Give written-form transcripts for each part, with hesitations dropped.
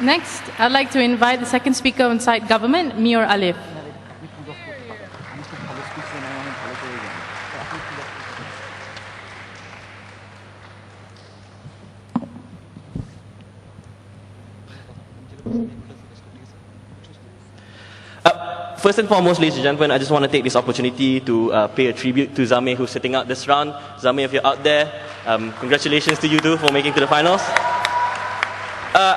Next, I'd like to invite the second speaker on site government, Mior Alif. First and foremost, ladies and gentlemen, I just want to take this opportunity to pay a tribute to Zamir, who's sitting out this round. Zamir, if you're out there, congratulations to you too for making to the finals.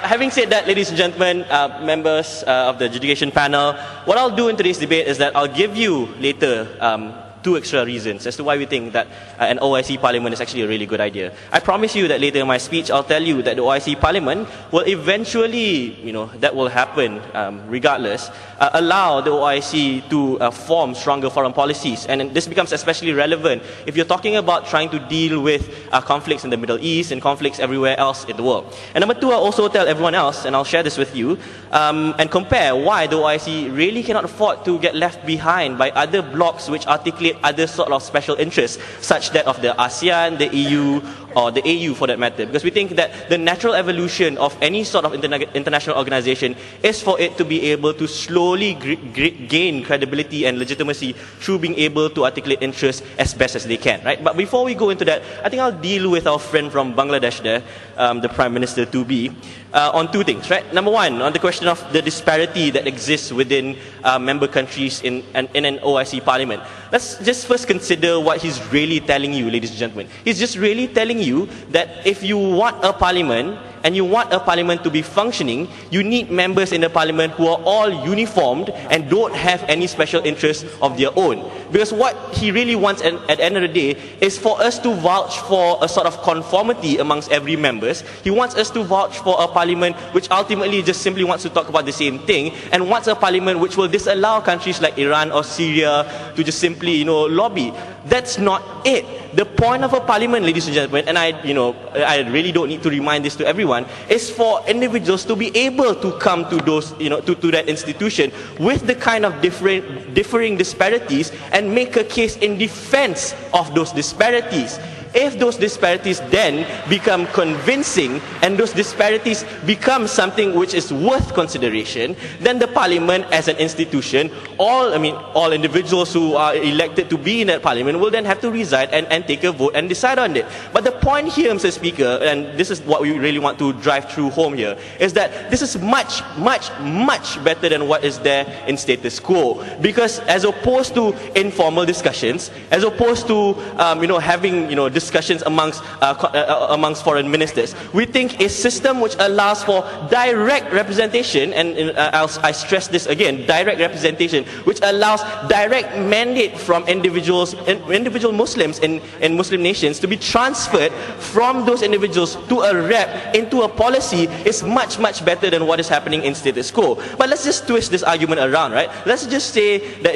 Having said that, ladies and gentlemen, members of the adjudication panel, what I'll do in today's debate is that I'll give you later two extra reasons as to why we think that an OIC parliament is actually a really good idea. I promise you that later in my speech, I'll tell you that the OIC parliament will eventually, that will happen regardless, allow the OIC to form stronger foreign policies. And this becomes especially relevant if you're talking about trying to deal with conflicts in the Middle East and conflicts everywhere else in the world. And number two, I'll also tell everyone else, and I'll share this with you, and compare why the OIC really cannot afford to get left behind by other blocs which articulate other sort of special interests, such that of the ASEAN, the EU, or the AU for that matter. Because we think that the natural evolution of any sort of international organization is for it to be able to slowly gain credibility and legitimacy through being able to articulate interests as best as they can, right? But before we go into that, I think I'll deal with our friend from Bangladesh there, the Prime Minister to be, on two things, right? Number one, on the question of the disparity that exists within member countries in an OIC parliament. Let's just first consider what he's really telling you, ladies and gentlemen. He's just really telling you that if you want a parliament and you want a parliament to be functioning, you need members in the parliament who are all uniformed and don't have any special interests of their own. Because what he really wants at the end of the day is for us to vouch for a sort of conformity amongst every members. He wants us to vouch for a parliament which ultimately just simply wants to talk about the same thing, and wants a parliament which will disallow countries like Iran or Syria to just simply, lobby. That's not it. The point of a parliament, ladies and gentlemen, and I really don't need to remind this to everyone, is for individuals to be able to come to those, to that institution with the kind of differing disparities and make a case in defense of those disparities. If those disparities then become convincing and those disparities become something which is worth consideration, then the parliament as an institution, all individuals who are elected to be in that parliament will then have to reside and take a vote and decide on it. But the point here, Mr. Speaker, and this is what we really want to drive through home here, is that this is much, much, much better than what is there in status quo. Because as opposed to informal discussions, as opposed to having discussions amongst foreign ministers, we think a system which allows for direct representation, and I stress this again, direct representation, which allows direct mandate from individual Muslims in Muslim nations to be transferred from those individuals to a rep into a policy, is much, much better than what is happening in status quo. But let's just twist this argument around, right? Let's just say that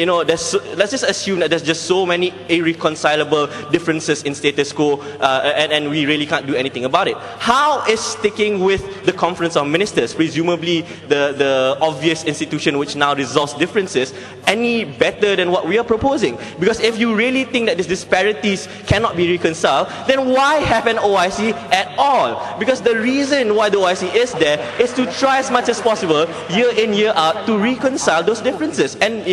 let's just assume that there's just so many irreconcilable differences in status quo, and we really can't do anything about it. How is sticking with the Conference of Ministers, presumably the obvious institution which now resolves differences, any better than what we are proposing? Because if you really think that these disparities cannot be reconciled, then why have an OIC at all? Because the reason why the OIC is there is to try as much as possible, year in, year out, to reconcile those differences. And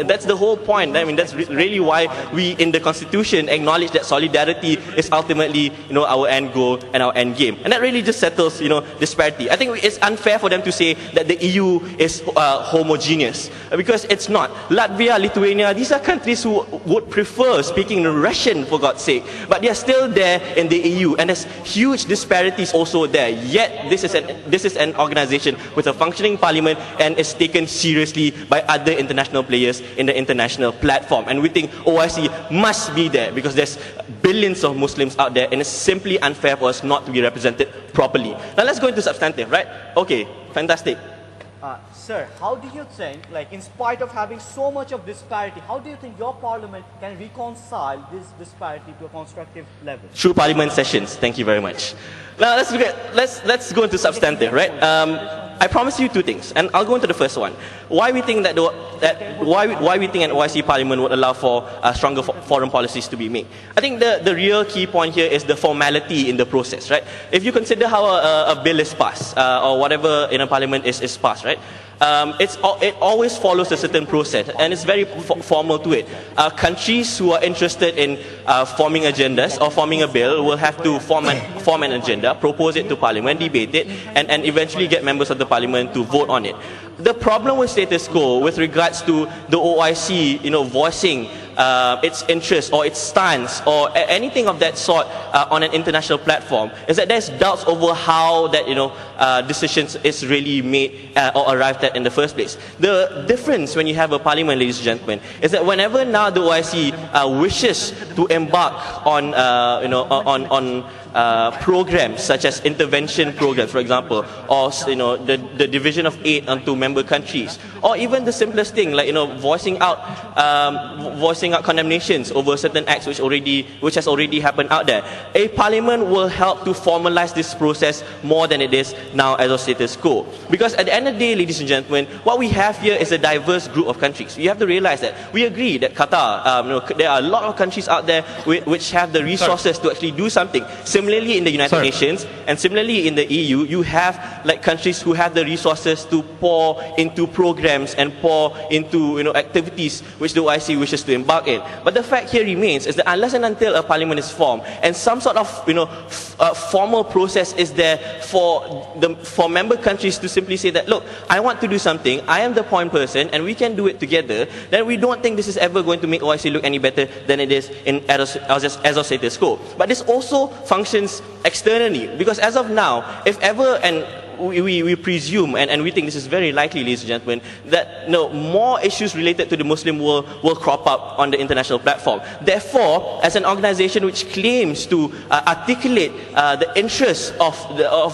that's the whole point. That's really why we in the Constitution acknowledge that solidarity is ultimately our end goal and our end game. And that really just settles disparity. I think it's unfair for them to say that the EU is homogeneous, because it's not. Latvia, Lithuania, these are countries who would prefer speaking Russian, for God's sake, but they are still there in the EU, and there's huge disparities also there. Yet this is an organization with a functioning parliament and is taken seriously by other international players in the international platform. And we think OIC must be there because there's billions of Muslims out there, and it's simply unfair for us not to be represented properly. Now let's go into substantive, right? Okay, fantastic. Sir, how do you think, in spite of having so much of disparity, how do you think your parliament can reconcile this disparity to a constructive level? Through parliament sessions. Thank you very much. Now let's go into substantive, right? I promise you two things, and I'll go into the first one. Why we think that, why we think an OIC Parliament would allow for stronger foreign policies to be made. I think the real key point here is the formality in the process, right? If you consider how a bill is passed, or whatever in a Parliament is passed, right? It always follows a certain process, and it's very formal to it. Countries who are interested in forming agendas or forming a bill will have to form an agenda, propose it to Parliament, debate it, and eventually get members of the Parliament to vote on it. The problem with status quo, with regards to the OIC, voicing its interest or its stance or anything of that sort on an international platform, is that there's doubts over how that decisions is really made or arrived at in the first place. The difference when you have a parliament, ladies and gentlemen, is that whenever now the OIC wishes to embark on programs such as intervention programs, for example, or the division of aid onto member countries, or even the simplest thing like voicing out condemnations over certain acts which has already happened out there. A parliament will help to formalize this process more than it is now as a status quo. Because at the end of the day, ladies and gentlemen, what we have here is a diverse group of countries. You have to realize that we agree that Qatar, there are a lot of countries out there which have the resources to actually do something. Similarly, in the United Nations and similarly in the EU, you have like countries who have the resources to pour into programs and pour into activities which the OIC wishes to embark in. But the fact here remains is that unless and until a parliament is formed and some sort of formal process is there for member countries to simply say that, look, I want to do something, I am the point person, and we can do it together, then we don't think this is ever going to make OIC look any better than it is as of status quo. But this also functions externally, because as of now, if ever, and we presume, and we think this is very likely, ladies and gentlemen, that more issues related to the Muslim world will crop up on the international platform. Therefore, as an organization which claims to articulate the interests of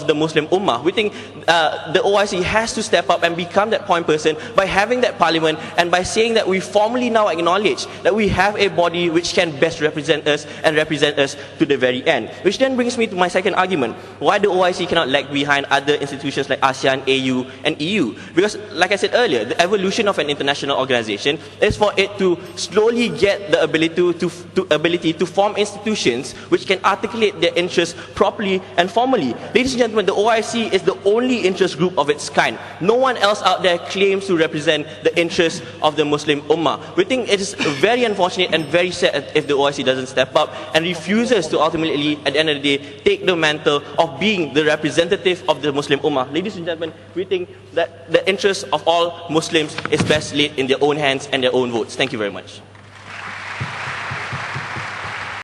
the Muslim Ummah, we think the OIC has to step up and become that point person by having that parliament and by saying that we formally now acknowledge that we have a body which can best represent us and represent us to the very end. Which then brings me to my second argument: why the OIC cannot lag behind other institutions like ASEAN, AU, and EU. Because, like I said earlier, the evolution of an international organization is for it to slowly get the ability to form institutions which can articulate their interests properly and formally. Ladies and gentlemen, the OIC is the only interest group of its kind. No one else out there claims to represent the interests of the Muslim Ummah. We think it is very unfortunate and very sad if the OIC doesn't step up and refuses to ultimately, at the end of the day, take the mantle of being the representative of the Muslim Ummah. Ladies and gentlemen, we think that the interest of all Muslims is best laid in their own hands and their own votes. Thank you very much.